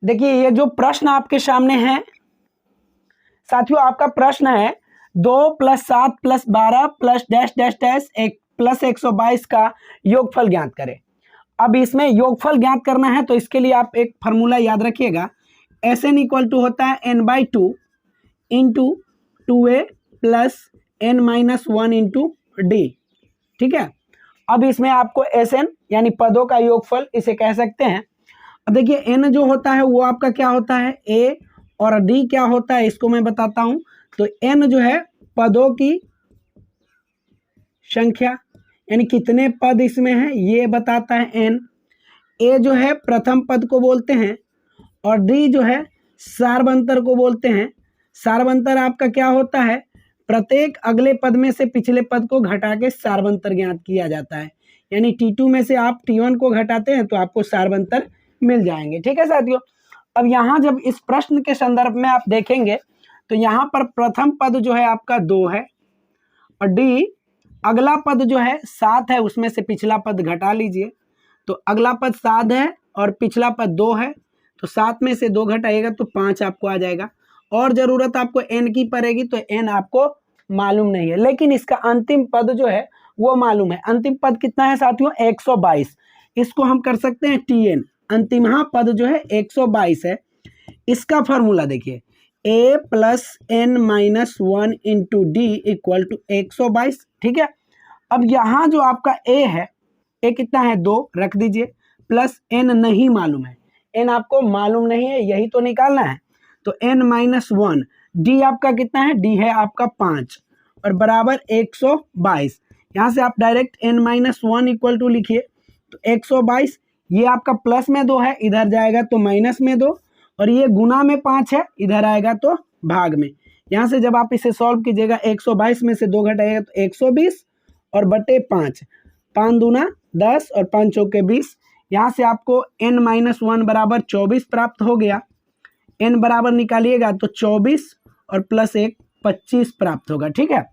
देखिए ये जो प्रश्न आपके सामने है साथियों, आपका प्रश्न है 2 + 7 + 12 + डैश डैश डैश एक प्लस 122 का योगफल ज्ञात करें। अब इसमें योगफल ज्ञात करना है तो इसके लिए आप एक फार्मूला याद रखिएगा, Sn = होता है n/2 into 2a + n-1 into D. ठीक है, अब इसमें आपको Sn यानी पदों का योगफल इसे कह सकते हैं। अब देखिए n जो होता है वो आपका क्या होता है a, और d क्या होता है इसको मैं बताता हूं। तो n जो है पदों की संख्या, यानी कितने पद इसमें है ये बताता है n। a जो है प्रथम पद को बोलते हैं, और d जो है सार्वंतर को बोलते हैं। सार्वंतर आपका क्या होता है, प्रत्येक अगले पद में से पिछले पद को घटा के सार्वंतर ज्ञात किया जाता है। यानी T2 में से आप T1 को घटाते हैं तो आपको सार्वंतर मिल जाएंगे। ठीक है साथियों, अब यहाँ जब इस प्रश्न के संदर्भ में आप देखेंगे तो यहाँ पर प्रथम पद जो है आपका 2 है, और D अगला पद जो है 7 है, उसमें से पिछला पद घटा लीजिए। तो अगला पद 7 है और पिछला पद 2 है, तो 7 में से 2 घटाइएगा तो 5 आपको आ जाएगा। और ज़रूरत आपको n की पड़ेगी, तो n आपको मालूम नहीं है, लेकिन इसका अंतिम पद जो है वो मालूम है। अंतिम पद कितना है साथियों, 122। इसको हम कर सकते हैं Tn, अंतिम पद जो है 122 है। इसका फॉर्मूला देखिए, a + n-1 इंटू डी = 122। ठीक है, अब यहाँ जो आपका a है, a कितना है 2 रख दीजिए, प्लस n नहीं मालूम है, n आपको मालूम नहीं है, यही तो निकालना है। तो n-1, d आपका कितना है, d है आपका 5 और बराबर 122। यहाँ से आप डायरेक्ट n-1 = लिखिए, तो 122 ये आपका प्लस में 2 है, इधर जाएगा तो माइनस में 2, और ये गुना में 5 है, इधर आएगा तो भाग में। यहाँ से जब आप इसे सॉल्व कीजिएगा 122 में से 2 घटाएगा तो 120 और बटे 5, 5 दूना 10 और 5 चौके 20। यहाँ से आपको n-1 बराबर 24 प्राप्त हो गया। n बराबर निकालिएगा तो 24 और प्लस 1 25 प्राप्त होगा। ठीक है,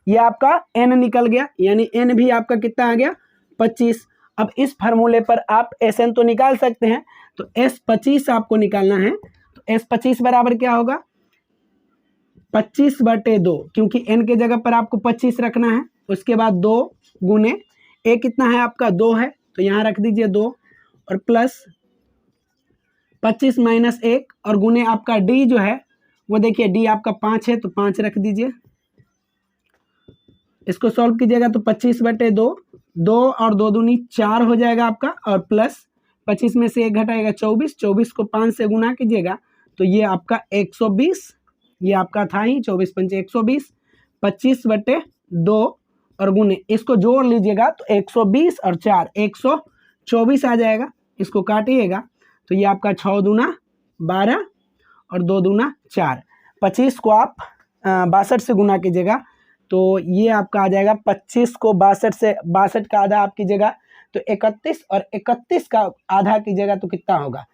ये आपका n निकल गया, यानी n भी आपका कितना आ गया 25। अब इस फार्मूले पर आप Sn तो निकाल सकते हैं, तो S25 आपको निकालना है। तो S25 बराबर क्या होगा, 25/2, क्योंकि n के जगह पर आपको 25 रखना है। उसके बाद 2 गुने a कितना है आपका 2 है, तो यहाँ रख दीजिए 2 और प्लस 25 - 1 और गुने आपका d जो है वो देखिए d आपका 5 है, तो 5 रख दीजिए। इसको सॉल्व कीजिएगा तो 25/2, 2 और 2 दूनी 4 हो जाएगा आपका, और प्लस 25 में से 1 घटाएगा 24, 24 को 5 से गुना कीजिएगा तो ये आपका 120, ये आपका था ही 24 × 5 = 120, 25/2 और गुने इसको जोड़ लीजिएगा तो 120 और 4 124 आ जाएगा। इसको काटिएगा तो ये आपका 6 दूना 12 और 2 दूना 4, 25 को आप 62 से गुना कीजिएगा तो ये आपका आ जाएगा 25 को 62 से, 62 का आधा आप कीजिएगा तो 31, और 31 का आधा कीजिएगा तो कितना होगा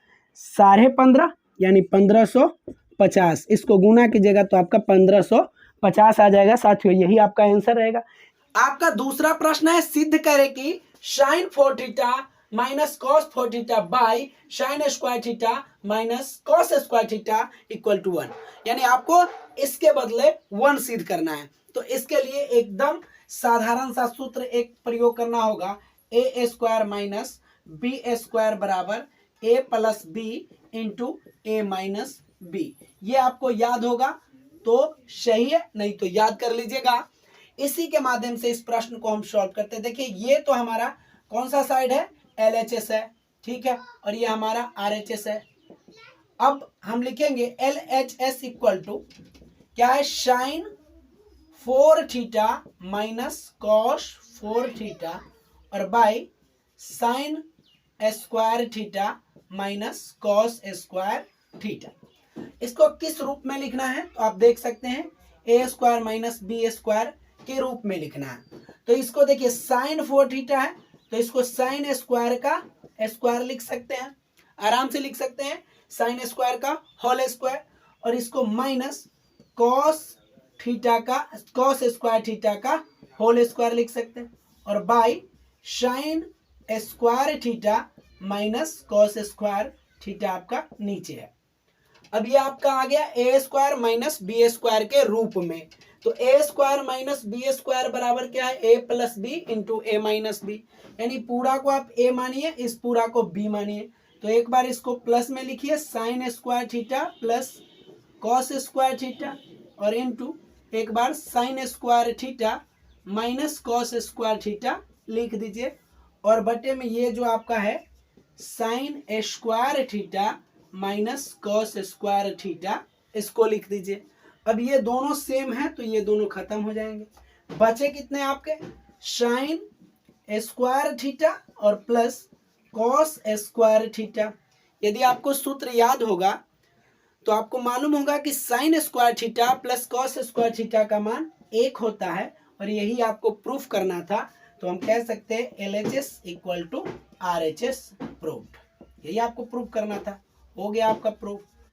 15.5 यानी 1550। इसको गुना कीजिएगा तो आपका 1550 आ जाएगा। साथियों यही आपका आंसर रहेगा। आपका दूसरा प्रश्न है, सिद्ध करें कि sin 4θ - cos 4θ by sin square θ minus cos square θ = 1, यानी आपको इसके बदले 1 सिद्ध करना है। तो इसके लिए एकदम साधारण सा सूत्र एक प्रयोग करना होगा, a² - b² बराबर a + b into a - b। ये आपको याद होगा तो सही है, नहीं तो याद कर लीजिएगा। इसी के माध्यम से इस प्रश्न को हम सॉल्व करते हैं। देखिए ये तो हमारा कौन सा साइड है, LHS है, ठीक है, और ये हमारा RHS है। अब हम लिखेंगे LHS = क्या है, sin 4θ माइनस cos 4θ और by sin square θ minus cos square θ। इसको किस रूप में लिखना है तो आप देख सकते हैं, a² - b² के रूप में लिखना है। तो इसको देखिए sin 4θ है तो इसको sin स्क्वायर का स्क्वायर लिख सकते हैं, आराम से लिख सकते हैं, sin स्क्वायर का होल स्क्वायर, और इसको माइनस cos स्क्वायर θ का होल स्क्वायर लिख सकते हैं, और by sin square θ minus cos square theta आपका नीचे है। अब ये आपका आ गया A square minus B square के रूप में। तो A square minus B square बराबर क्या है, A plus B into A minus B, यानी पूरा को आप ए मानिए, इस पूरा को बी मानिए। तो एक बार इसको प्लस में लिखिए, sine square theta plus cos square theta, और इंटू एक बार sine square theta minus cos square theta लिख दीजिए, और बटे में ये जो आपका है sine square theta minus cos square theta, इसको लिख दीजिए। अब ये दोनों सेम है तो ये दोनों खत्म हो जाएंगे। बचे कितने आपके, साइन स्क्वायर थीटा और प्लस कॉस स्क्वायर थीटा। यदि आपको सूत्र याद होगा तो आपको मालूम होगा कि sign square theta plus cos square theta का मान 1 होता है, और यही आपको प्रूफ करना था। तो हम कह सकते हैं LHS equal to RHS proof. यही आपको प्रूफ करना था, हो गया आपका प्रूफ।